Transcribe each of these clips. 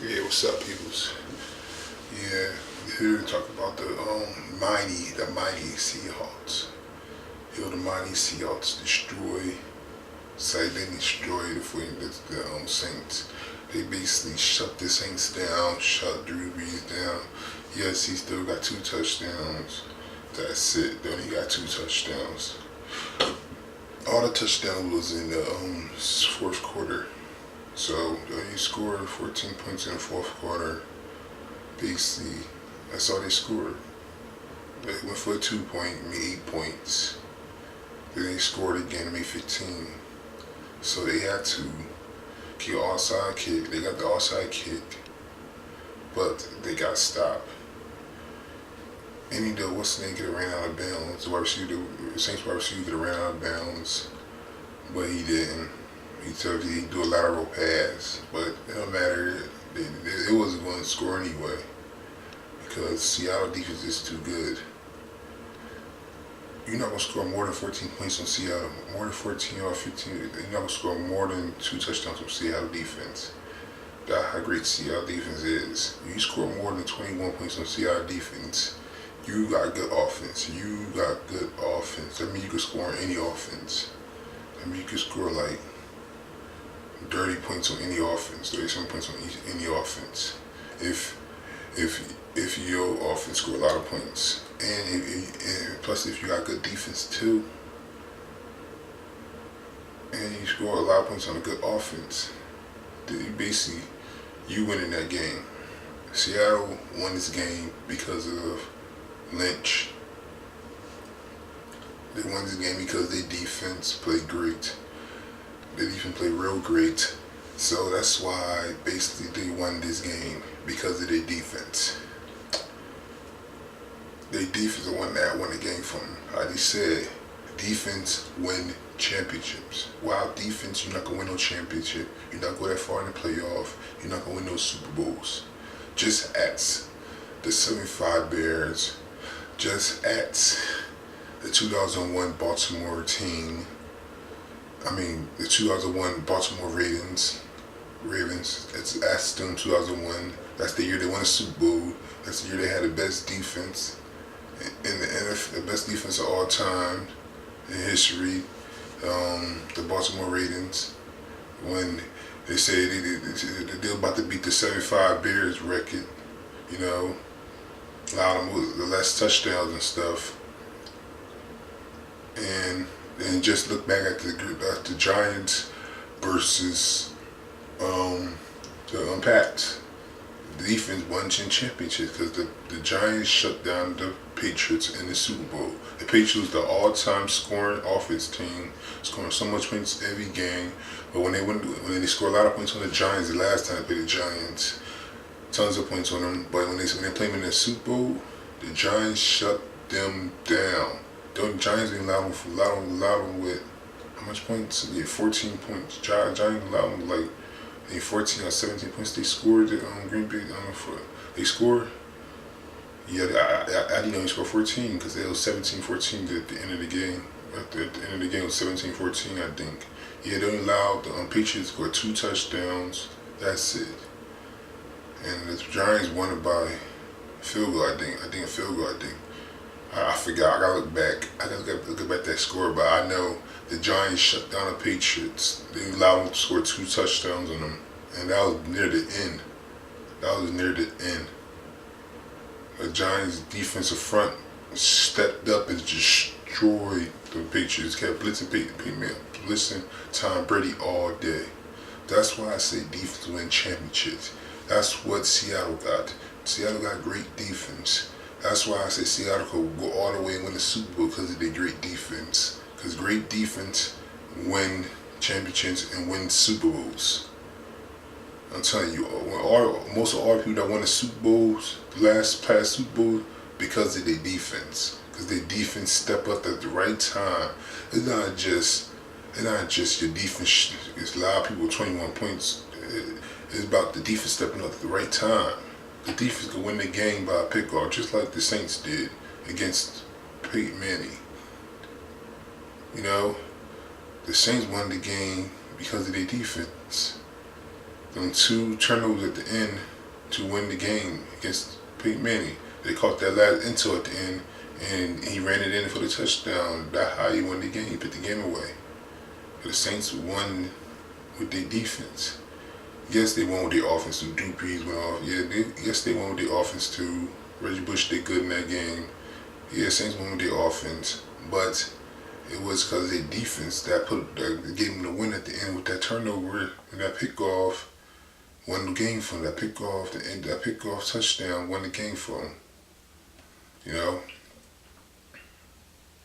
Yeah, what's up, peoples? Yeah, here to talk about the mighty Seahawks. The mighty Seahawks they destroyed the Saints. They basically shut the Saints down, shut Drew Brees down. Yes, he still got 2 touchdowns. That's it. They only got 2 touchdowns. All the touchdowns was in the fourth quarter. So he scored 14 points in the fourth quarter. Basically, that's all they scored. They went for a 2-point, made 8 points. Then they scored again, made 15. So they had to kick offside kick. They got the offside kick, but they got stopped. And what's the name get ran out of bounds? The Saints wide receiver could have ran out of bounds, but he didn't. He do a lateral pass, but it don't matter. It wasn't going to score anyway because Seattle defense is too good. You're not going to score more than 14 points on Seattle. More than 14 or 15. You're not going to score more than 2 touchdowns from Seattle defense. That's how great Seattle defense is. You score more than 21 points on Seattle defense, you got good offense. That means you can score on any offense. That means you can score like 30 points on any offense, 37 points on any offense. If your offense score a lot of points, and plus if you got good defense too, and you score a lot of points on a good offense, then you win in that game. Seattle won this game because of Lynch. They won this game because their defense played great. They defense played real great. So that's why basically they won this game, because of their defense. Their defense won the game from them. Like they said, defense win championships. Without defense, you're not going to win no championship. You're not going that far in the playoff. You're not going to win no Super Bowls. Just ask the 75 Bears. Just ask the 2001 Baltimore team. The 2001 Baltimore Ravens. It's asked them 2001. That's the year they won a Super Bowl. That's the year they had the best defense in the NFL, the best defense of all time in history. The Baltimore Ravens, when they say they're about to beat the 75 Bears record, allowed them the less touchdowns and stuff. And just look back at the Giants versus the Pats. The defense won championships because the Giants shut down the Patriots in the Super Bowl. The Patriots was the all-time scoring offense team, scoring so much points every game. But when they scored a lot of points on the Giants the last time they played the Giants, tons of points on them. But when they played them in the Super Bowl, the Giants shut them down. The Giants allowed them with how much points? Yeah, 14 points. Giants allowed them like 14 or 17 points. They scored at Green Bay. They scored. Yeah, I didn't know they scored 14 because it was 17-14 at the end of the game. At the end of the game, it was 17-14, I think. Yeah, they allowed the Patriots to score 2 touchdowns. That's it. And the Giants won it by field goal, I think a field goal, I forgot. I gotta look back. I gotta look back that score, but I know the Giants shut down the Patriots. They allowed them to score 2 touchdowns on them, and that was near the end. The Giants' defensive front stepped up and destroyed the Patriots. Kept blitzing Tom Brady all day. That's why I say defense win championships. That's what Seattle got. Seattle got great defense. That's why I say Seattle could go all the way and win the Super Bowl, because of their great defense. Because great defense win championships and win Super Bowls. I'm telling you, most of all the people that won the Super Bowls, past Super Bowl, because of their defense. Because their defense step up at the right time. It's not just your defense. It's a lot of people 21 points. It's about the defense stepping up at the right time. The defense could win the game by a pickoff, just like the Saints did against Peyton Manning. The Saints won the game because of their defense. them 2 turnovers at the end to win the game against Peyton Manning. They caught that last intel at the end, and he ran it in for the touchdown. That's how he won the game. He put the game away. But the Saints won with their defense. Yes, they won with their offense too. Drew Brees went off. Yes, they won with their offense too. Reggie Bush did good in that game. Yeah, Saints won with their offense, but it was because of their defense that gave them the win at the end with that turnover and that pickoff. Won the game for them. That pickoff touchdown won the game for them. You know,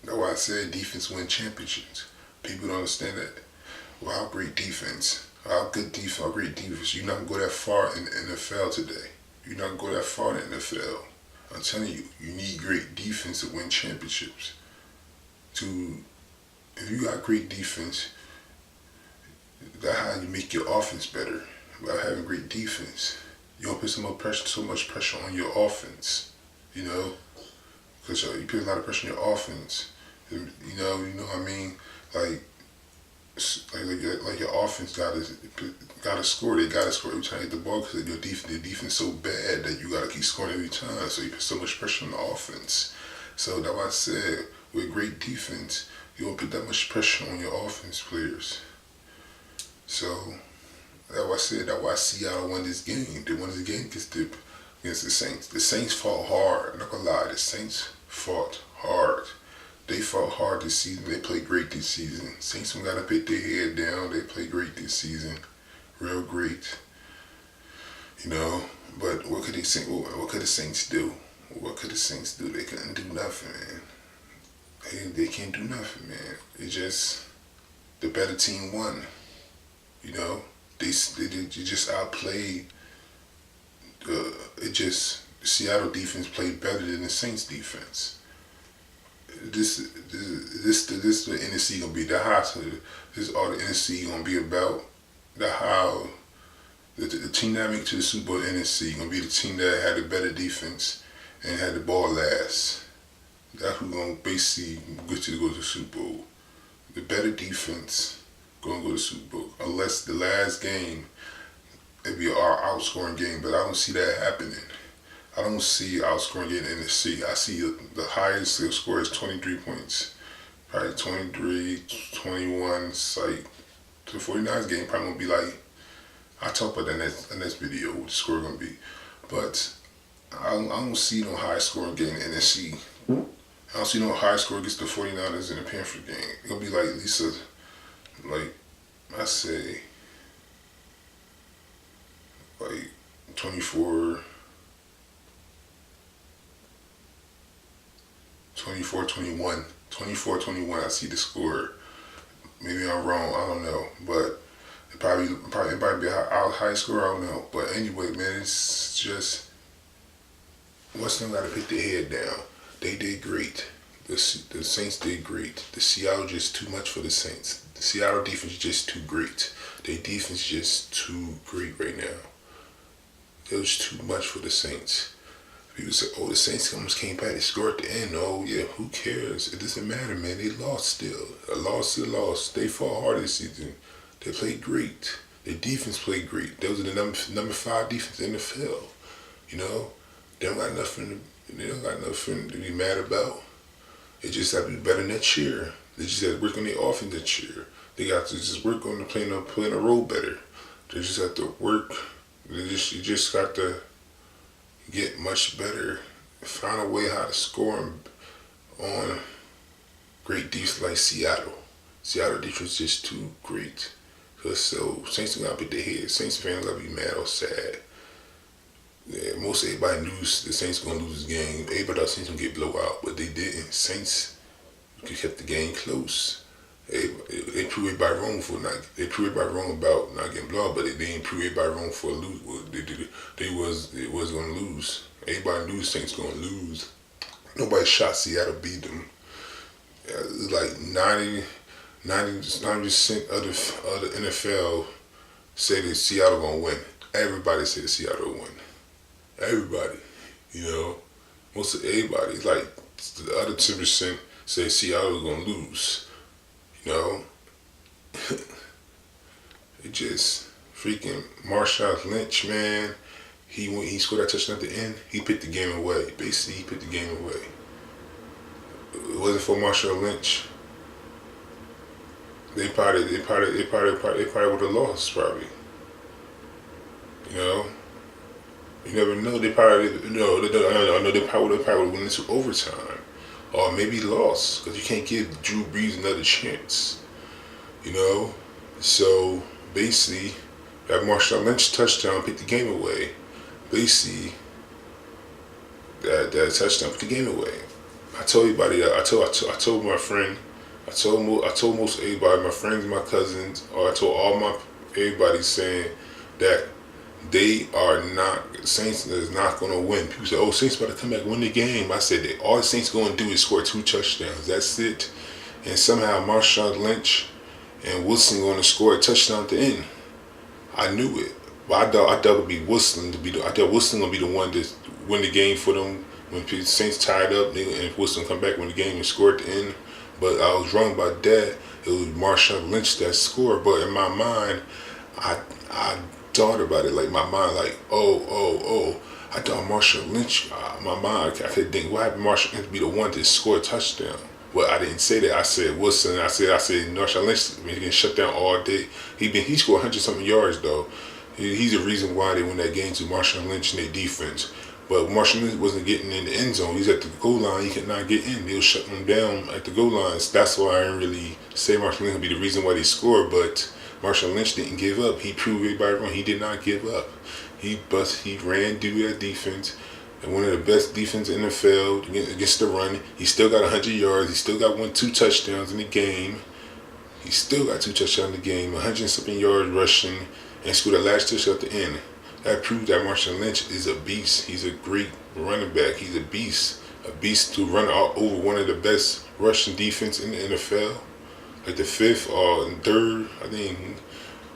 that's why I said defense win championships. People don't understand that. Well, how great defense, how good defense, how great defense. You're not gonna go that far in the NFL today. You're not gonna go that far in the NFL. I'm telling you, you need great defense to win championships. If you got great defense, that's how you make your offense better. By having great defense, you don't put so much pressure on your offense. You know, because you put a lot of pressure on your offense. You know what I mean? Like your offense gotta score. They gotta score every time you hit the ball because your defense so bad that you gotta keep scoring every time. So you put so much pressure on the offense. So that's why I said with great defense, you don't put that much pressure on your offense players. So that's why Seattle won this game. They won this game against the Saints. The Saints fought hard. I'm not gonna lie, the Saints fought hard. They fought hard this season. They played great this season. Saints got to put their head down. They played great this season, real great. You know, but what could the Saints do? What could the Saints do? They couldn't do nothing, man. They can't do nothing, man. It just the better team won. You know, they just outplayed. The Seattle defense played better than the Saints defense. This the NFC gonna be the hospital. This is all the NFC gonna be about. How the team that make it to the Super Bowl, the NFC gonna be the team that had a better defense and had the ball last. That's who's gonna basically get you to go to the Super Bowl. The better defense gonna go to the Super Bowl, unless the last game it'd be our outscoring game. But I don't see that happening. I don't see outscoring getting in the NFC. I see the highest they'll score is 23 points. Probably 23, 21. It's like, the 49ers game probably gonna be like, I'll talk about that in next video, what the score gonna be. But I don't see no high scoring game in the NFC. I don't see no high score against the 49ers in the Panther game. It'll be like at least I say, like 24, 21. 24-21, I see the score. Maybe I'm wrong, I don't know. But it probably be a high score, I don't know. But anyway, man, it's just, what's them gotta put their head down. They did great. The Saints did great. The Seattle just too much for the Saints. The Seattle defense is just too great. Their defense is just too great right now. It was too much for the Saints. People say, oh, the Saints almost came back. They scored at the end. Oh, yeah, who cares? It doesn't matter, man. They lost still. A loss is a loss. They fought hard this season. They played great. Their defense played great. Those are the number 5 defense in the field. You know, they don't got nothing to be mad about. They just have to be better next year. They just have to work on their offense next year. They got to just work on playing a role better. They just have to work. You just got to get much better. Find a way how to score on great defense like Seattle. Seattle defense is just too great. So Saints gotta beat their head. Saints fans gotta be mad or sad. Yeah, most everybody knew the Saints gonna lose this game. Everybody thought Saints gonna get blow out, but they didn't. Saints kept the game close. They proved everybody wrong about not getting blown out, but they didn't prove everybody wrong for a lose. They was gonna lose. Everybody knew the Saints gonna lose. Nobody shot Seattle beat them. Like 90% of the NFL say that Seattle gonna win. Everybody say that Seattle will win. Everybody, you know, most of everybody. Like the other 10% say Seattle gonna lose. You know, it just Freaking Marshawn Lynch, man. He scored that touchdown at the end. He put the game away. Basically, he put the game away. It wasn't for Marshawn Lynch. They probably would have lost. Probably, you know. You never know. They probably, I know they probably would have went into overtime, or maybe lost because you can't give Drew Brees another chance. You know. So basically, that Marshawn Lynch touchdown put the game away. Basically, that touchdown put the game away. I told everybody. I told my friend. I told most everybody, my friends, my cousins, or I told all my everybody saying that they are not Saints is not going to win. People say, "Oh, Saints about to come back and win the game." I said that all the Saints going to do is score 2 touchdowns. That's it. And somehow Marshawn Lynch and Wilson going to score a touchdown at the end. I knew it, but I thought it would be Wilson to be. I thought Wilson going to be the one to win the game for them when the Saints tied up, and Wilson come back win the game and score at the end. But I was wrong about that. It was Marshawn Lynch that scored. But in my mind, I thought about it like my mind, like I thought Marshawn Lynch. My mind, I could think, why would Marshawn Lynch be the one to score a touchdown? Well, I didn't say that. I said Wilson. I said Marshawn Lynch been getting shut down all day. He scored 100-something yards though. He's the reason why they won that game to Marshawn Lynch and their defense. But Marshawn Lynch wasn't getting in the end zone. He's at the goal line. He could not get in. They were shutting him down at the goal lines. That's why I didn't really say Marshawn Lynch would be the reason why they scored. But Marshawn Lynch didn't give up. He proved everybody wrong. He did not give up. He ran through that defense. And one of the best defense in the field against the run. He still got 100 yards. He still got 2 touchdowns in the game. He still got 2 touchdowns in the game. 100-something yards rushing. And scored the last touchdown at the end. That proved that Marshawn Lynch is a beast. He's a great running back. He's a beast. A beast to run over one of the best rushing defense in the NFL. Like the 5th or 3rd, I think,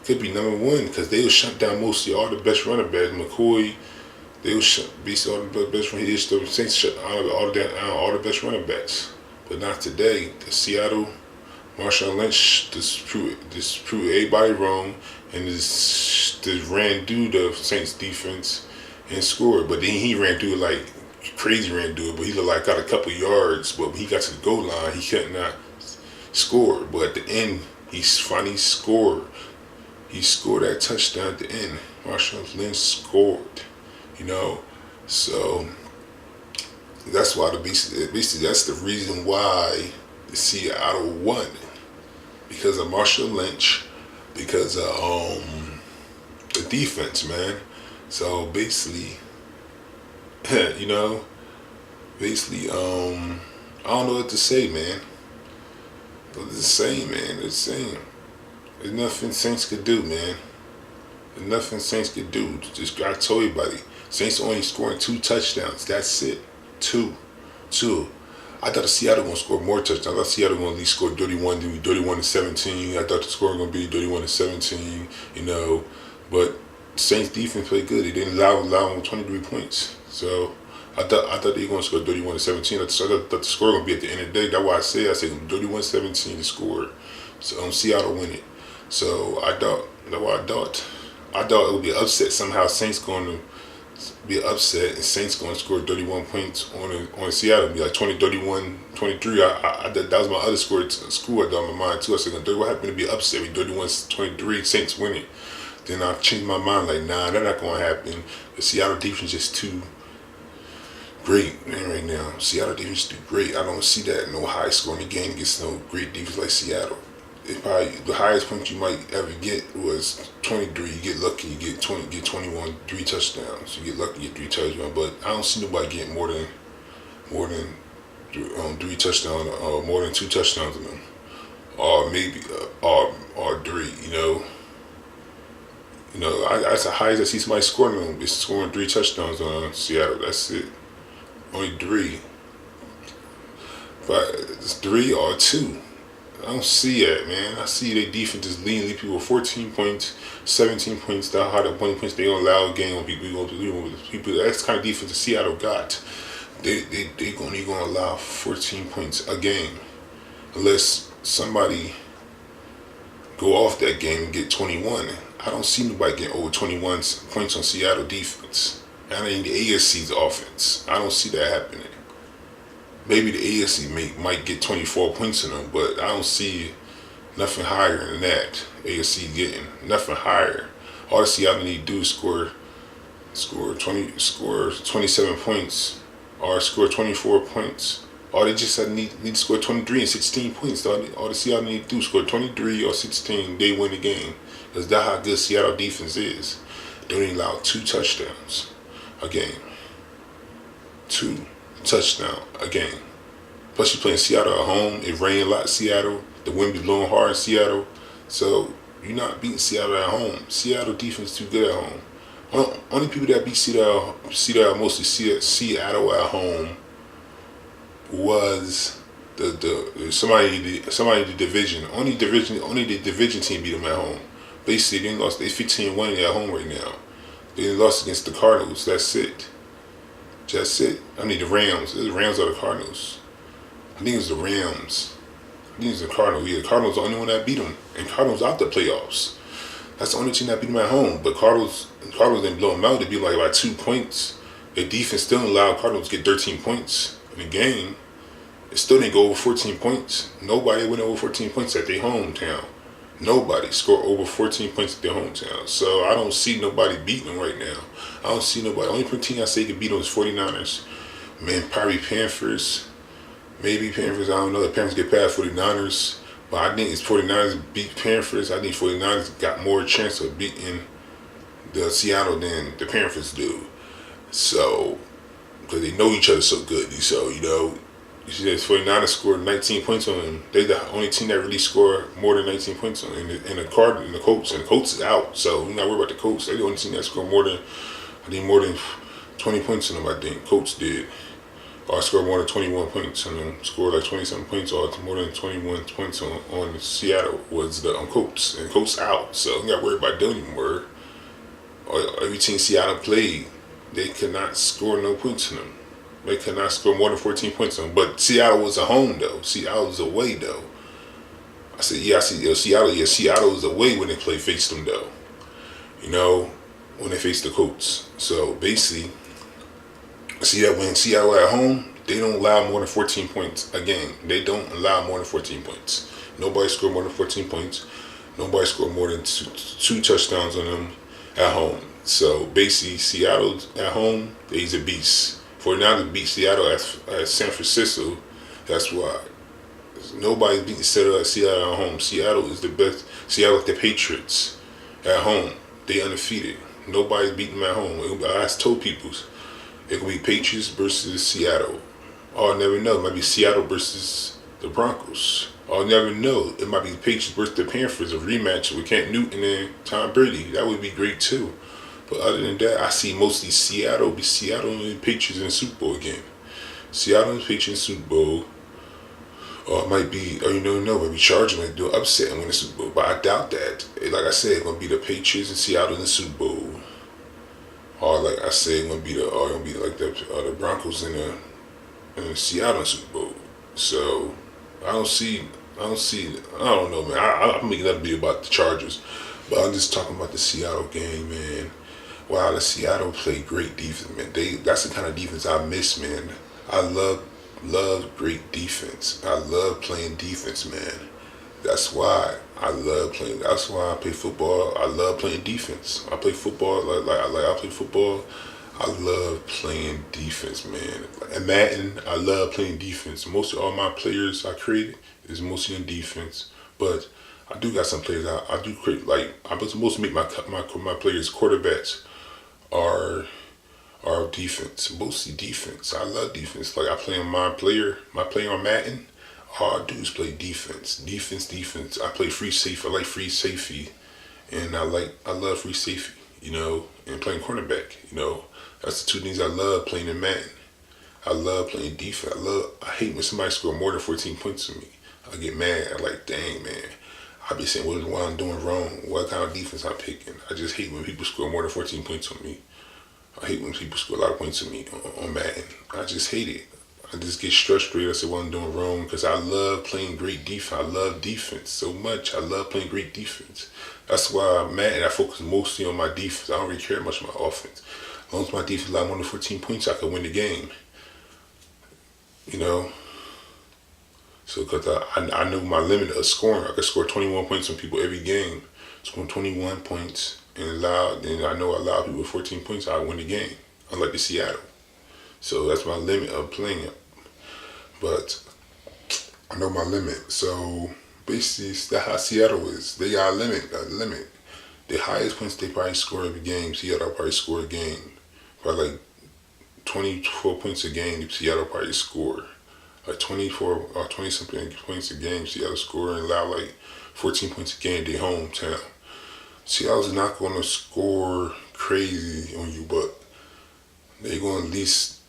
could be number 1 because they will shut down mostly all the best running backs. McCoy, they will shut all the best running backs. The Saints shut all the best running backs. But not today. The Seattle, Marshawn Lynch just proved everybody wrong and just ran through the Saints defense and scored. But then he ran through it like crazy, ran through it. But he looked like got a couple yards. But when he got to the goal line, he could not score. But at the end, he finally scored. He scored that touchdown at the end. Marshawn Lynch scored. You know, so that's why basically that's the reason why the Seattle won, because of Marshawn Lynch, because of the defense, man. So basically, you know, basically, I don't know what to say, man. But it's the same, man. It's the same. There's nothing Saints could do, man. There's nothing Saints could do. Just I told everybody, Saints only scoring 2 touchdowns. That's it. 2. I thought the Seattle gonna score more touchdowns. I thought Seattle gonna at least score 31 to 17. I thought the score gonna be 31 to 17. You know, but Saints defense played good. They didn't allow them 23 points. So I thought they were gonna score 31 to 17. I thought the score gonna be at the end of the day. That's why I said 31-17 to score. So Seattle win it. So I thought it would be an upset somehow. Saints going to be an upset and Saints going to score 31 points on Seattle. It'd be like 20-31, 23. That was my other score at school. I thought in my mind too. I said, what happened to be an upset? 31-23, Saints win it. Then I changed my mind like, nah, that's not going to happen. The Seattle defense is just too great, man, right now. Seattle defense is too great. I don't see that no high scoring game against no great defense like Seattle. It probably the highest point you might ever get was 23. You get lucky, you get 21, 3 touchdowns. You get lucky, you get 3 touchdowns. But I don't see nobody getting more than 3 touchdowns, or more than 2 touchdowns in them, or maybe or 3. That's the highest I see somebody scoring them. Is scoring 3 touchdowns on Seattle. That's it. Only 3. But it's 3 or 2. I don't see that, man. I see their defense is leading people 14 points, 17 points. That's how the points they gonna allow a game on people. That's the kind of defense that Seattle got. They gonna allow 14 points a game, unless somebody go off that game and get 21. I don't see nobody getting over 21 points on Seattle defense. And in the AFC's offense, I don't see that happening. Maybe the AFC might get 24 points in them, but I don't see nothing higher than that. AFC getting nothing higher. All the Seattle need to do is score 27 points, or score 24 points. Or they just need to score 23 and 16 points. All the Seattle need to do is score 23 or 16, they win the game. Because that's how good Seattle defense is. They only allow 2 touchdowns a game. 2 touchdowns a game. Plus you're playing Seattle at home. It rained a lot in Seattle. The wind be blowing hard in Seattle. So you're not beating Seattle at home. Seattle defense too good at home. Only people that beat Seattle mostly Seattle at home was somebody in the division. Only the division team beat them at home. Basically, they lost. They 15-1 at home right now. They lost against the Cardinals. That's it. That's it. I need the Rams. The Rams or the Cardinals. I think it was the Rams. I think it was the Cardinals. Yeah, the Cardinals are the only one that beat them. And Cardinals out the playoffs. That's the only team that beat them at home. But Cardinals didn't blow them out. They beat like by 2 points. Their defense still allowed Cardinals to get 13 points in the game. It still didn't go over 14 points. Nobody went over 14 points at their hometown. Nobody scored over 14 points at their hometown. So I don't see nobody beating them right now. I don't see nobody. The only team I say could beat them is 49ers. Man, probably Panthers. Maybe Panthers. I don't know. The Panthers get past 49ers. But I think it's 49ers beat Panthers. I think 49ers got more chance of beating the Seattle than the Panthers do. So, because they know each other so good. So, you see that 49ers scored 19 points on them. They're the only team that really scored more than 19 points on them. And the Colts. And the Colts is out. So, we're not worried about the Colts. They're the only team that scored more than 20 points on them, I think. Colts did. Or scored more than 21 points on them. Scored like 27 points or more than 21 points on Seattle was the Colts. And Colts out. So, we're not worried about them anymore. Every team Seattle played, they could not score no points on them. They could not score more than 14 points on them. But Seattle was at home, though. Seattle was away, though. I said, Seattle. Yeah, Seattle was away when they faced them, though. When they faced the Colts. So, basically, see that when Seattle at home, they don't allow more than 14 points a game. They don't allow more than 14 points. Nobody scored more than 14 points. Nobody scored more than two touchdowns on them at home. So, basically, Seattle at home, they's a beast. For now to beat Seattle at San Francisco, that's why. Nobody's beating Seattle at home. Seattle is the best. Seattle like the Patriots at home. They undefeated. Nobody's beating them at home. I told people it could be Patriots versus Seattle. I'll never know. It might be Seattle versus the Broncos. I'll never know. It might be Patriots versus the Panthers, a rematch with Cam Newton and Tom Brady. That would be great too. But other than that, I see mostly Seattle and the Patriots in the Super Bowl again. Seattle and the Patriots in the Super Bowl. Or it might be, maybe Chargers might do an upset and win the Super Bowl. But I doubt that. Like I said, it's going to be the Patriots and Seattle in the Super Bowl. Or like I said, it's going to be the Broncos in the Seattle in the Super Bowl. So I don't know, man. I'm making that be about the Chargers. But I'm just talking about the Seattle game, man. Wow, the Seattle play great defense, man. That's the kind of defense I miss, man. I love great defense. I love playing defense, man. That's why I love playing. That's why I play football. I love playing defense. I play football I play football. I love playing defense, man. And Madden, I love playing defense. Most of all my players I created is mostly in defense, but I do got some players I do create. Like I mostly make my players quarterbacks are defense, mostly defense. I love defense. Like I play on my player on Madden. All I do is play defense. I play free safety. I like free safety, and I love free safety. And playing cornerback. That's the two things I love playing in Madden. I love playing defense. I hate when somebody score more than 14 points on me. I get mad. I'm like, dang, man. I be saying, what I'm doing wrong? What kind of defense I'm picking? I just hate when people score more than 14 points on me. I hate when people score a lot of points on me on Madden. I just hate it. I just get frustrated. I said what I'm doing wrong because I love playing great defense. I love defense so much. I love playing great defense. That's why I'm mad. I focus mostly on my defense. I don't really care much about my offense. As long as my defense like 1 to 14 points, I can win the game. You know. So because I know my limit of scoring, I can score 21 points on people every game. Scoring 21 points and I know I allow people 14 points, I win the game. Unlike the Seattle. So that's my limit of playing it. But I know my limit. So basically, that's how Seattle is. They got a limit. The highest points they probably score every game, Seattle probably score a game. Probably like 24 points a game, Seattle probably score. Like 24 or 20 something points a game, Seattle score and allow like 14 points a game, their hometown. Seattle's not going to score crazy on you, but they're going to at least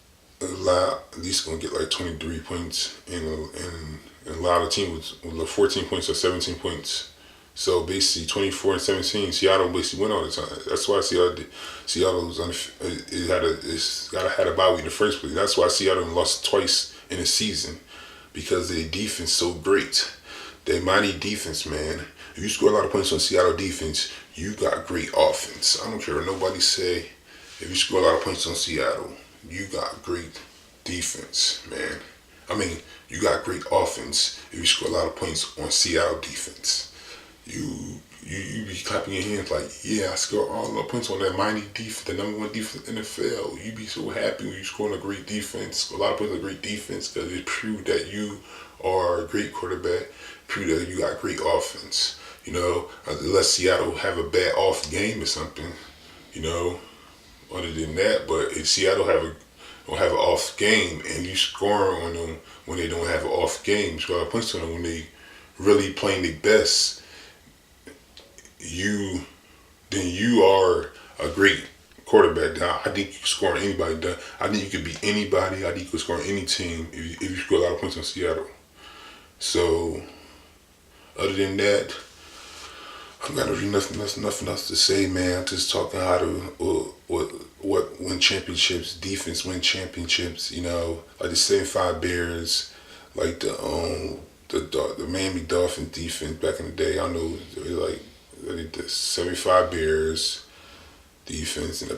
going to get like 23 points and allow the team with 14 points or 17 points. So basically 24 and 17, Seattle basically win all the time. That's why Seattle's had a bye week in the first place. That's why Seattle lost twice in a season, because their defense so great. They mighty defense, man. If you score a lot of points on Seattle defense, you got great offense. I don't care what nobody say. If you score a lot of points on Seattle, you got great defense, man. I mean, you got great offense if you score a lot of points on Seattle defense. You be clapping your hands like, yeah, I scored all the points on that mighty defense, the number one defense in the NFL. You be so happy when you score a great defense, a lot of points on great defense, because it proved that you are a great quarterback, prove that you got great offense. You know, unless Seattle have a bad off game or something, you know. Other than that, but if Seattle don't have an off game and you score on them when they don't have an off game, score points on them when they really playing their best, then you are a great quarterback. I think you can score on anybody. I think you could beat anybody. I think you can score on any team if you score a lot of points on Seattle. So, other than that, I've got really nothing else to say, man. I'm just talking how to what win championships, defense win championships. You know, like the 75 Bears, like the Miami Dolphins defense back in the day. I know like the 75 Bears defense and the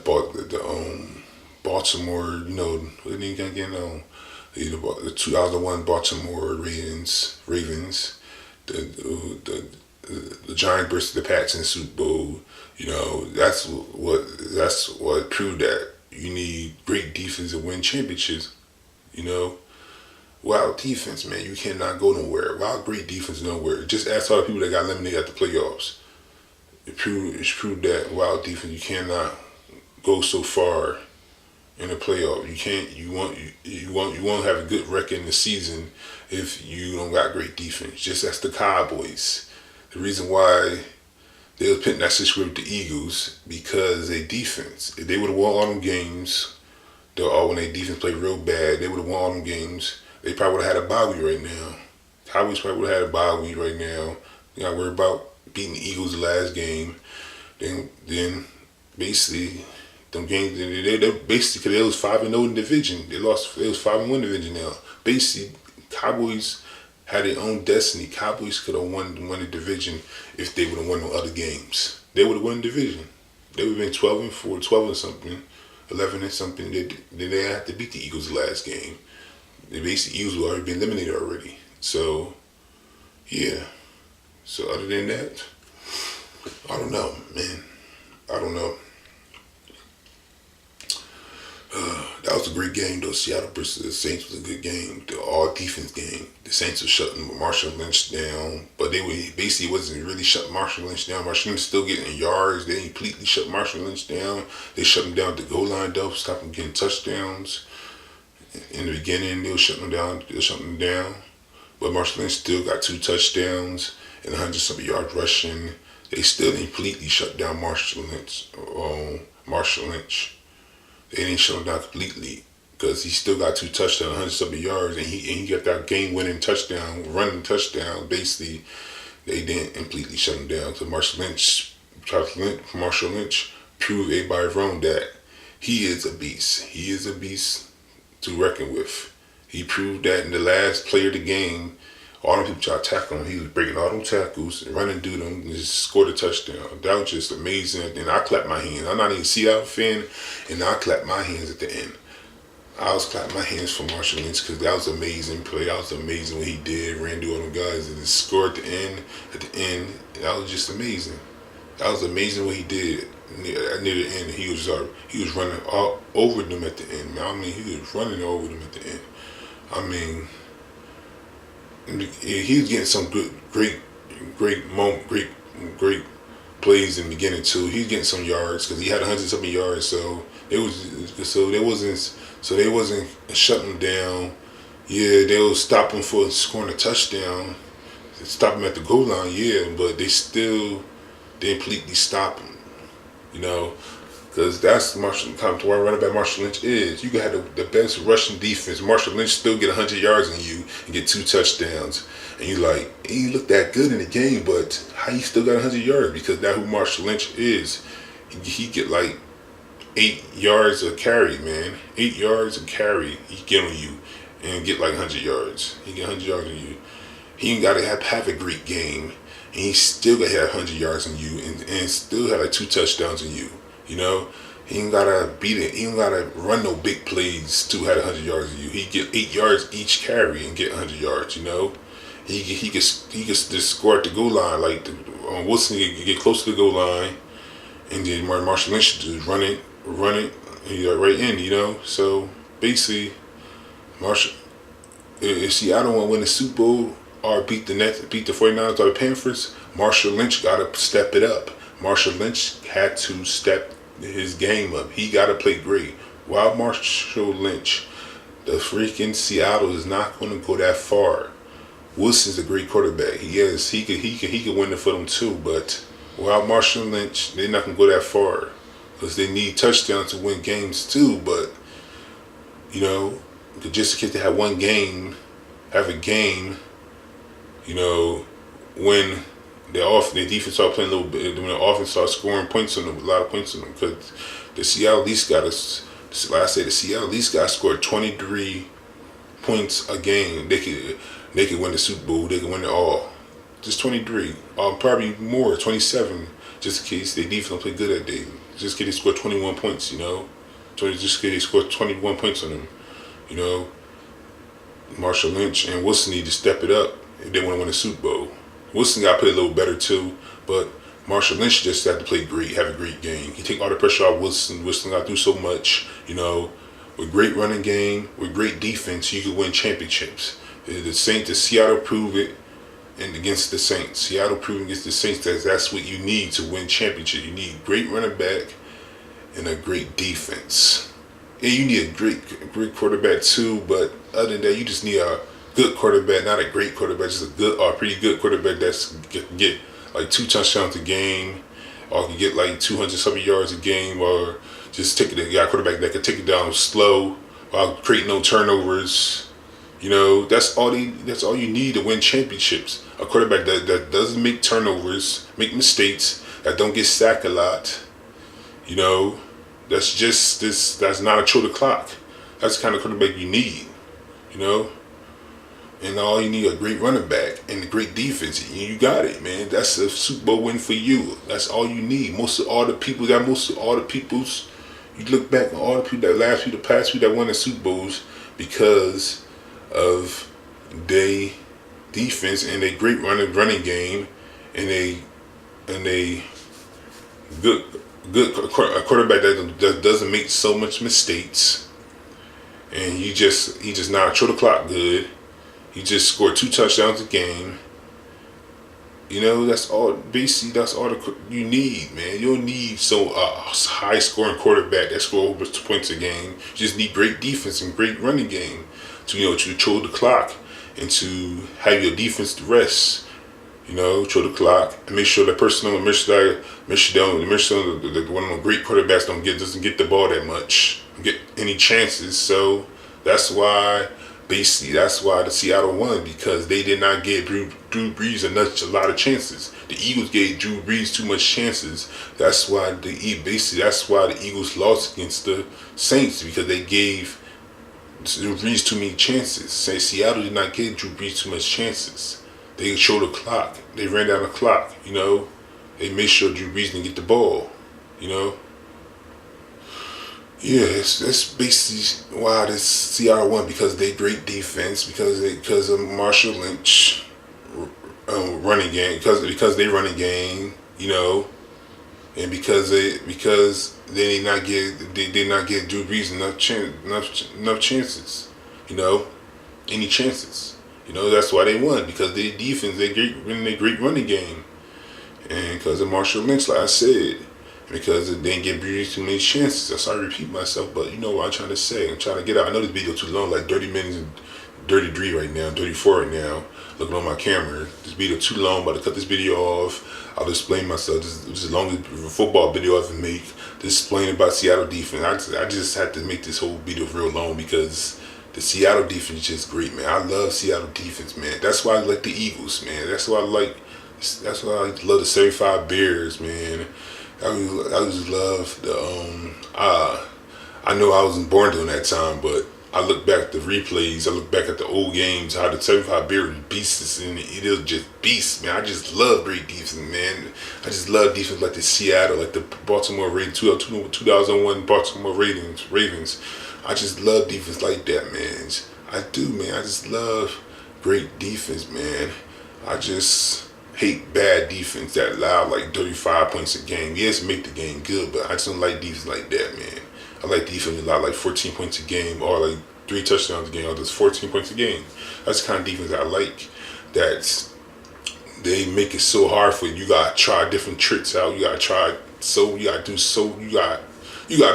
Baltimore. You know, what they got getting on the 2001 Baltimore Ravens. The Giants versus the Pats in the Super Bowl. You know, that's what proved that you need great defense to win championships. You know, without defense, man, you cannot go nowhere. Without great defense, nowhere. Just ask all the people that got eliminated at the playoffs. It's proved that without defense, you cannot go so far in the playoff. You won't have a good record in the season if you don't got great defense. Just ask the Cowboys. The reason why they was putting that situation with the Eagles, because their defense. If they would have won all them games, when their defense played real bad, they would have won all them games. They probably would have had a bye week right now. Cowboys probably would have had a bye week right now. You got to worry about beating the Eagles the last game. Then basically, them games, they basically, they was 5-0 in the division. They was 5-1 division now. Basically, Cowboys had their own destiny. Cowboys could have won the division if they would have won the other games. They would have won the division. They would have been 12-4, 12 or something, 11 or something. Then they had to beat the Eagles the last game. The Eagles would already been eliminated already. So, yeah. So other than that, I don't know, man. I don't know. That was a great game, though. Seattle versus the Saints was a good game. The all-defense game. The Saints were shutting Marshall Lynch down, but they wasn't really shutting Marshall Lynch down. Marshall Lynch still getting yards. They completely shut Marshall Lynch down. They shut him down at the goal line, though, stop him getting touchdowns. In the beginning, they were shutting him down. But Marshall Lynch still got 2 touchdowns and 100-something yards rushing. They still completely shut down Marshall Lynch. They didn't shut him down completely because he still got 2 touchdowns, 100-something yards, and he got that game-winning touchdown, running touchdown. Basically, they didn't completely shut him down. So Marshall Lynch proved everybody wrong that he is a beast. He is a beast to reckon with. He proved that in the last play of the game. All them people tried to tackle him. He was breaking all them tackles and running through them and just scored a touchdown. That was just amazing. And I clapped my hands. I'm not even a Seattle fan, and I clapped my hands at the end. I was clapping my hands for Marshall Lynch because that was an amazing play. That was amazing what he did. Ran through all them guys and just scored at the end. That was just amazing. That was amazing what he did near the end. He was running all over them at the end. I mean, he was running over them at the end. I mean, he was getting some great plays in the beginning too. He was getting some yards because he had 100-something yards. So they wasn't shutting him down. Yeah, they would stop him for scoring a touchdown, stop him at the goal line. Yeah, but they completely stop him. You know, because that's kind of where running back Marshall Lynch is. You can have the best rushing defense. Marshall Lynch still get 100 yards in you and get 2 touchdowns. And you like, he looked that good in the game, but how he still got 100 yards? Because that's who Marshall Lynch is. He get like 8 yards a carry, man. 8 yards a carry he get on you and get like 100 yards. He get 100 yards on you. He ain't got to have a great game. And he still got to have 100 yards on you and still had like 2 touchdowns on you. You know, he ain't gotta beat it. He ain't gotta run no big plays to have 100 yards on you. He get 8 yards each carry and get 100 yards. You know, he can just score at the goal line. Like Wilson get close to the goal line, and then Marshall Lynch just run it, and you got right in. You know, so basically, if Seattle want to win the Super Bowl or beat the 49ers or the Panthers, Marshall Lynch gotta step it up. Marshall Lynch had to step his game up. He got to play great. While Marshall Lynch, the freaking Seattle is not going to go that far. Wilson's a great quarterback. He is. He could win it for them too. But while Marshall Lynch, they're not going to go that far because they need touchdowns to win games too. But you know, just in case they have one game, have a game, you know, when their defense started playing a little bit, when the offense started scoring points on them, a lot of points on them, because the Seattle at least got us. Like I said, the Seattle at least got scored 23 points a game. They could win the Super Bowl. They could win it all. Just 23, probably more, 27, just in case their defense don't play good that day. Just in case they score 21 points, you know, just in case they score 21 points on them, you know. Marshall Lynch and Wilson need to step it up if they want to win the Super Bowl. Wilson got to play a little better too, but Marshall Lynch just had to play great, have a great game. He take all the pressure off Wilson. Wilson got to do so much, you know. With great running game, with great defense, you could win championships. The Seattle proved it, and against the Saints. Seattle proved against the Saints that that's what you need to win championship. You need great running back and a great defense. Yeah, you need a great quarterback too, but other than that, you just need a good quarterback, not a great quarterback, just a good or pretty good quarterback that's get like 2 touchdowns a game, or can get like 200-something yards a game, or just got a quarterback that can take it down slow while creating no turnovers. You know, that's all you need to win championships. A quarterback that doesn't make turnovers, make mistakes, that don't get sacked a lot. You know, that's not a chill the clock. That's the kind of quarterback you need. You know. And all you need a great running back and a great defense. You got it, man. That's a Super Bowl win for you. That's all you need. Most of all the peoples, you look back on all the people the past few that won the Super Bowls because of their defense and a great running game and a quarterback that doesn't make so much mistakes. And he just not chill the clock good. He just scored 2 touchdowns a game. You know, that's all you need, man. You don't need high scoring quarterback that scores over 2 points a game. You just need great defense and great running game to control the clock and to have your defense to rest. You know, control the clock and make sure that one of the great quarterbacks doesn't get the ball that much, get any chances. So that's why the Seattle won, because they did not give Drew Brees a lot of chances. The Eagles gave Drew Brees too much chances. That's why the Eagles lost against the Saints, because they gave Drew Brees too many chances. Say Seattle did not give Drew Brees too much chances. They controlled the clock. They ran down the clock. They made sure Drew Brees didn't get the ball. You know. Yeah, that's basically why this Seattle won, because they great defense, because of Marshall Lynch running game, because they running game. And because they did not give Drew Brees enough chances, any chances, that's why they won, because their defense, they great running game, and because of Marshall Lynch, like I said, because they didn't give Brees too many chances. That's why I repeat myself, but you know what I'm trying to say. I'm trying to get out. I know this video too long, like 30 minutes and 33 right now, 34 right now. Looking on my camera, this video too long. About to cut this video off. I'll explain myself. This is the longest football video I ever make. Just explaining about Seattle defense. I just had to make this whole video real long because the Seattle defense is just great, man. I love Seattle defense, man. That's why I like the Eagles, man. That's why I love the 75 Bears, man. I just love the I know I wasn't born during that time, but I look back at the replays, I look back at the old games, how the 75 Bears beasts, and it was just beasts, man. I just love great defense, man. I just love defense like the Seattle, like the Baltimore Ravens, 2001 Baltimore Ravens. I just love defense like that, man. I do, man. I just love great defense, man. I just hate bad defense that allow like 35 points a game. Yes, make the game good, but I just don't like defense like that, man. I like defense that allow like 14 points a game, or like 3 touchdowns a game, or just 14 points a game. That's the kind of defense I like. That they make it so hard for you. You gotta try different tricks out. You gotta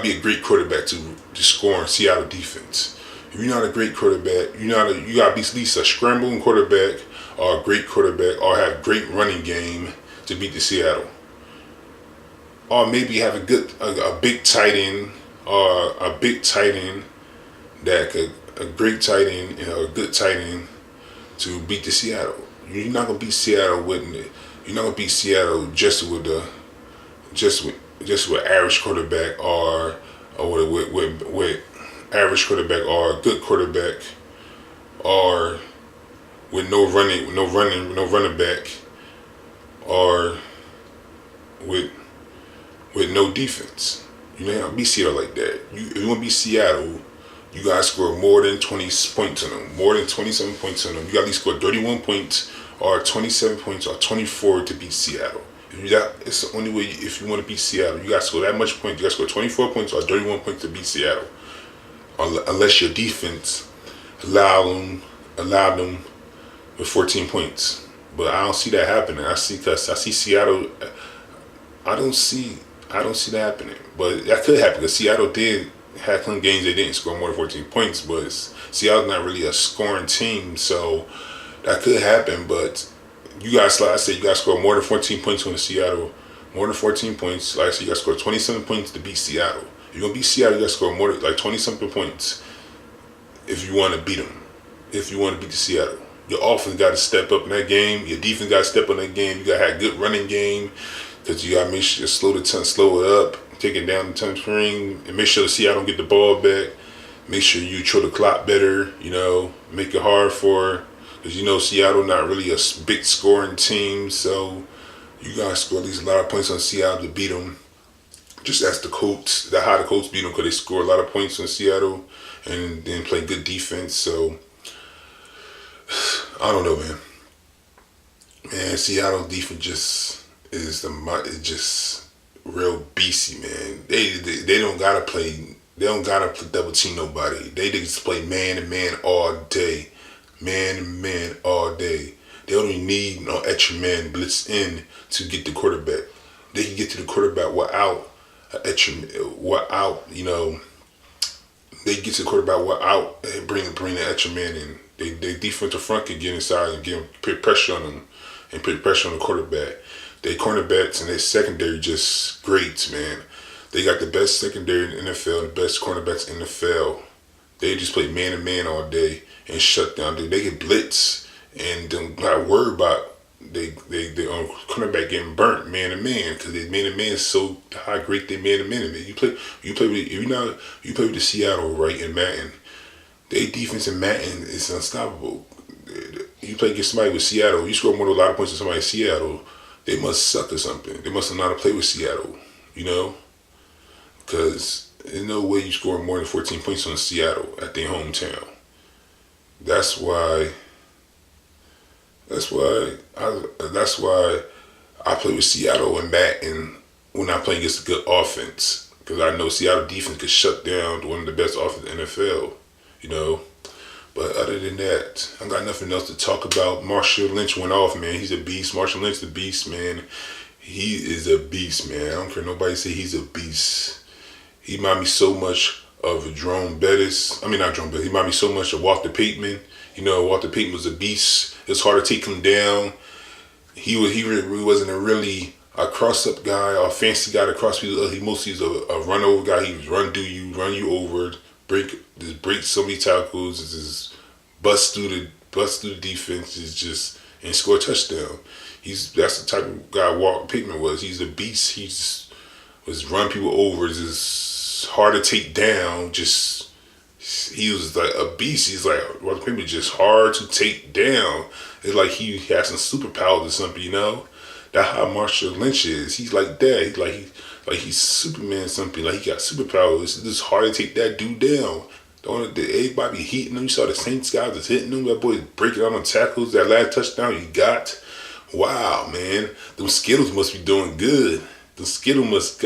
be a great quarterback to score in Seattle defense. If you're not a great quarterback, you gotta be at least a scrambling quarterback, or a great quarterback, or have great running game to beat the Seattle. Or maybe have a big tight end, or a big tight end a great tight end and a good tight end to beat the Seattle. You're not gonna beat Seattle just with average quarterback, or with average quarterback, or a good quarterback, or with no running back, or with no defense. You can't beat Seattle like that. If you want to beat Seattle, you gotta score more than 20 points on them, more than 27 points on them. You gotta at least score 31 points, or 27 points, or 24 to beat Seattle. It's the only way. If you want to beat Seattle, you gotta score that much points. You gotta score 24 points or 31 points to beat Seattle, unless your defense allowed them with 14 points. But I don't see that happening. I see Seattle. I don't see that happening. But that could happen, because Seattle did have some games they didn't score more than 14 points. But Seattle's not really a scoring team, so that could happen. But you guys, like I said, you got to score more than 14 points on the Seattle. More than 14 points. Like I said, you got to score 27 points to beat Seattle. If you're going to beat Seattle, you got to score more than like 20-something points if you want to beat them. If you want to beat the Seattle. Your offense got to step up in that game. Your defense got to step up in that game. You got to have a good running game, because you got to make sure you slow it up, take it down the time frame, and make sure the Seattle don't get the ball back. Make sure you control the clock better, make it hard for, because Seattle not really a big scoring team, so you got to score at least a lot of points on Seattle to beat them. Just ask the Colts, how the Colts beat them, because they score a lot of points on Seattle and then play good defense. So I don't know, man. Man, Seattle defense is just real beastie, man. They don't gotta play. They don't gotta double team nobody. They just play man to man all day, man to man all day. They don't even need no extra man blitz in to get the quarterback. They can get to the quarterback without They get to the quarterback without bring the extra man in. They defensive front can get inside and put pressure on them and put pressure on the quarterback. They cornerbacks and their secondary just great, man. They got the best secondary in the NFL, the best cornerbacks in the NFL. They just play man to man all day and shut down. They get blitz and don't got worried about they cornerback getting burnt man to man, because their man to man is so how great they man to man. You play with the Seattle right in Madden. Their defense in Madden is unstoppable. You play against somebody with Seattle, you score more than a lot of points than somebody in Seattle, they must suck or something. They must not know how to play with Seattle, you know? Because there's no way you score more than 14 points on Seattle at their hometown. That's why I play with Seattle and Madden when I play against a good offense. Because I know Seattle defense could shut down one of the best offenses in the NFL, you know? But other than that, I got nothing else to talk about. Marshawn Lynch went off, man. He's a beast. Marshawn Lynch, the beast, man. He is a beast, man. I don't care nobody say he's a beast. He remind me so much of Jerome Bettis. I mean, not Jerome Bettis. He remind me so much of Walter Payton. You know, Walter Payton was a beast. It's hard to take him down. He wasn't a cross-up guy or a fancy guy to cross people. He mostly was a run-over guy. He was run you over, break so many tackles, just bust through the defense, and score a touchdown. That's the type of guy Walter Payton was. He's a beast. He just was run people over. Just hard to take down. He was like a beast. He's like Walter Payton was just hard to take down. It's like he has some superpowers or something, you know. That's how Marshawn Lynch is. He's like that. He's Superman or something. Like he got superpowers. It's just hard to take that dude down. Everybody be hitting him. You saw the Saints guys was hitting him. That boy breaking out on tackles. That last touchdown he got. Wow, man. Them Skittles must be doing good. The Skittles must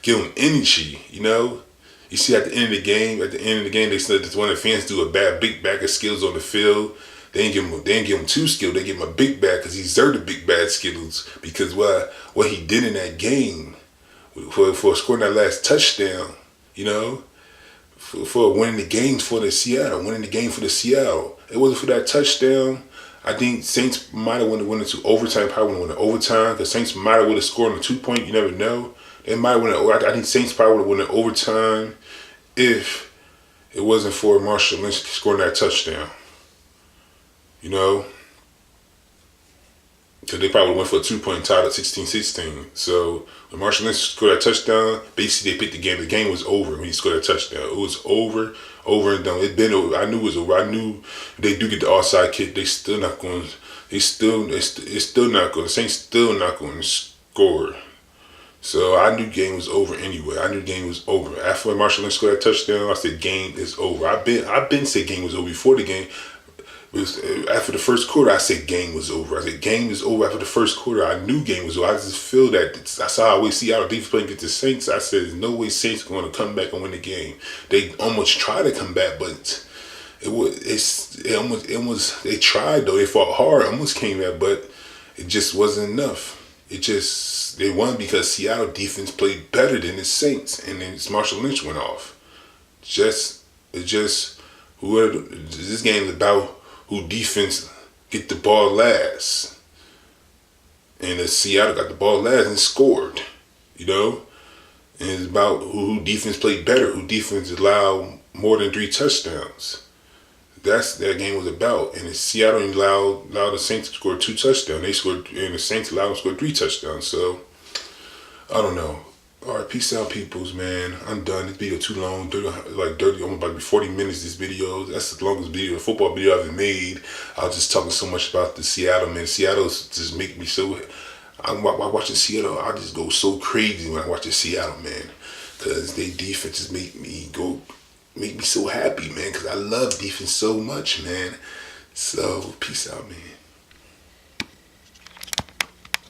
give him energy, you know. You see at the end of the game, they said that one of the fans do a big bag of Skittles on the field. They didn't give him 2 Skittles. They gave him a big bag because he deserved a big bag of Skittles because what he did in that game for scoring that last touchdown, you know, for winning the game for the Seattle. It wasn't for that touchdown. I think Saints might have went into overtime. Probably would have went to overtime because Saints might have would have scored on a 2-point. You never know. They might have went. I think Saints probably would have went to overtime if it wasn't for Marshawn Lynch scoring that touchdown. You know, because they probably went for a 2-point tie at 16-16. So when Marshawn Lynch scored that touchdown, basically they picked the game. The game was over when he scored that touchdown. It was over and done. It been over. I knew it was over. I knew if they do get the offside kick, they still not going. It's still not going. The Saints still not going to score. So I knew the game was over anyway. After Marshawn Lynch scored that touchdown, I said game is over. I've been said game was over before the game. After the first quarter, I said game was over. I said game is over after the first quarter. I knew game was over. I just feel that. I saw how we see how the defense playing against the Saints. I said there's no way Saints are going to come back and win the game. They almost tried to come back, but they tried though. They fought hard, almost came back, but it just wasn't enough. They won because Seattle defense played better than the Saints, and then Marshawn Lynch went off. This game is about who defense get the ball last. And the Seattle got the ball last and scored, you know? And it's about who defense played better, who defense allowed more than 3 touchdowns. That's that game was about. And the Seattle allowed the Saints to score 2 touchdowns. And the Saints allowed them to score 3 touchdowns. So, I don't know. All right, peace out, peoples, man. I'm done. This video too long. Almost about to be 40 minutes, this video. That's the longest football video I've ever made. I was just talking so much about the Seattle, man. Seattle just make me so... While watching Seattle, I just go so crazy when I watch the Seattle, man. Because their defense just make me so happy, man. Because I love defense so much, man. So, peace out, man.